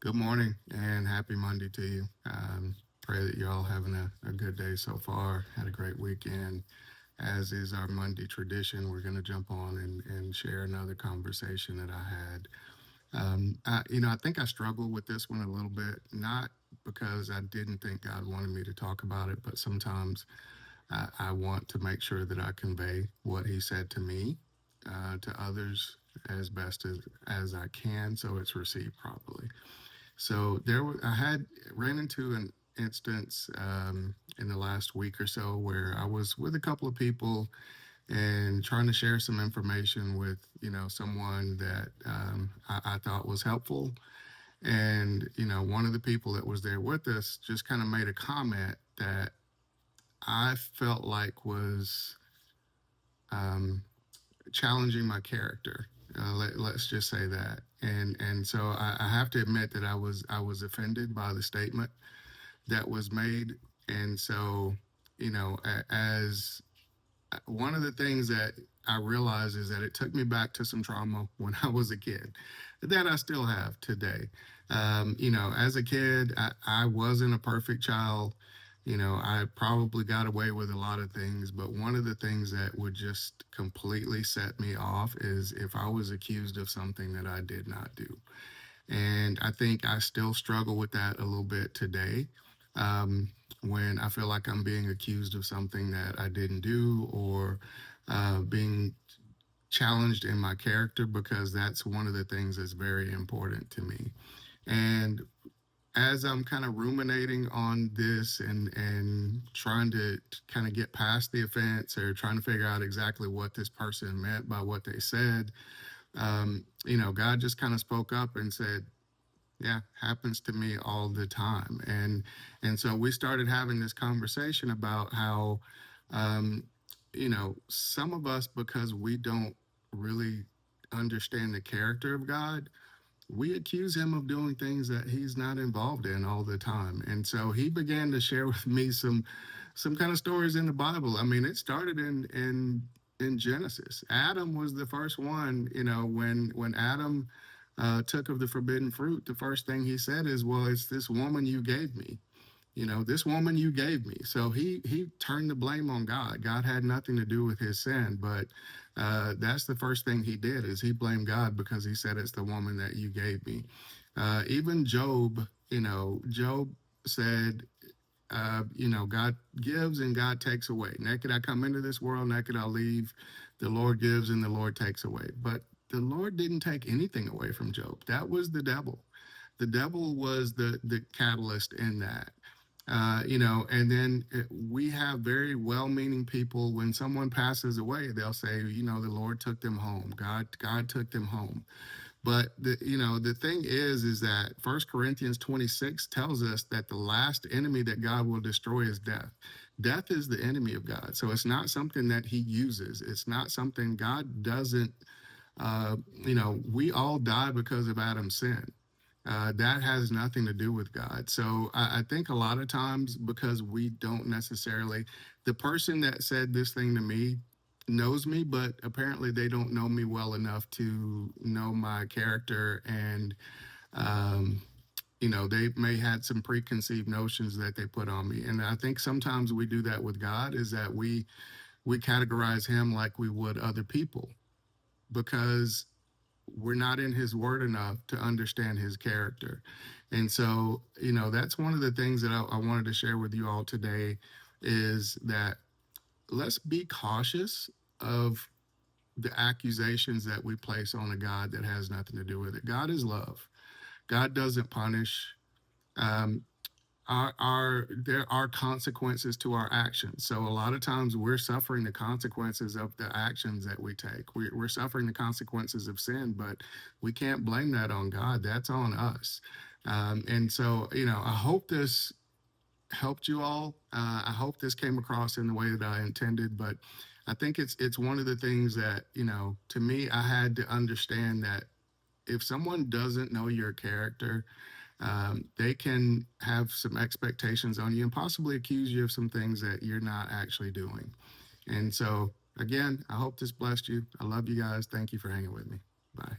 Good morning and happy Monday to you. Pray that you're all having a good day so far. Had a great weekend. As is our Monday tradition, we're going to jump on and share another conversation that I had. I think I struggled with this one a little bit, not because I didn't think God wanted me to talk about it, but sometimes I want to make sure that I convey what He said to me to others as best as I can so it's received properly. So I had ran into an instance in the last week or so where I was with a couple of people and trying to share some information with someone that I thought was helpful. And one of the people that was there with us just kind of made a comment that I felt like was um, challenging my character. Let's just say that. And so I have to admit that I was offended by the statement that was made. And so, as one of the things that I realized is that it took me back to some trauma when I was a kid that I still have today. As a kid, I wasn't a perfect child. I probably got away with a lot of things, but one of the things that would just completely set me off is if I was accused of something that I did not do. And I think I still struggle with that a little bit today. When I feel like I'm being accused of something that I didn't do or being challenged in my character, because that's one of the things that's very important to me. And as I'm kind of ruminating on this and trying to kind of get past the offense or trying to figure out exactly what this person meant by what they said, God just kind of spoke up and said, yeah, happens to me all the time. And so we started having this conversation about how um, some of us, because we don't really understand the character of God, we accuse him of doing things that he's not involved in all the time. And so he began to share with me some kind of stories in the Bible. I mean, it started in Genesis. Adam was the first one. When Adam took of the forbidden fruit, the first thing he said is, "Well, it's this woman you gave me." This woman you gave me. So he turned the blame on God. God had nothing to do with his sin, but that's the first thing he did is he blamed God because he said it's the woman that you gave me. Even Job, Job said, God gives and God takes away. Naked I come into this world, naked I'll leave. The Lord gives and the Lord takes away. But the Lord didn't take anything away from Job. That was the devil. The devil was the catalyst in that. And then we have very well-meaning people. When someone passes away, they'll say, the Lord took them home. God took them home. But the thing is that First Corinthians 26 tells us that the last enemy that God will destroy is death. Death is the enemy of God. So it's not something that he uses. It's not something God doesn't. We all die because of Adam's sin. That has nothing to do with God. So I think a lot of times, because we don't necessarily, the person that said this thing to me knows me, but apparently they don't know me well enough to know my character. And, they may had some preconceived notions that they put on me. And I think sometimes we do that with God, is that we categorize him like we would other people, because we're not in his word enough to understand his character. And so, that's one of the things that I wanted to share with you all today, is that let's be cautious of the accusations that we place on a God that has nothing to do with it. God is love. God doesn't punish. Um, there are consequences to our actions. So a lot of times we're suffering the consequences of the actions that we take. We're suffering the consequences of sin, but we can't blame that on God. That's on us. And so, I hope this helped you all. I hope this came across in the way that I intended, but I think it's one of the things that, to me, I had to understand that if someone doesn't know your character, they can have some expectations on you and possibly accuse you of some things that you're not actually doing. And so, again, I hope this blessed you. I love you guys. Thank you for hanging with me. Bye.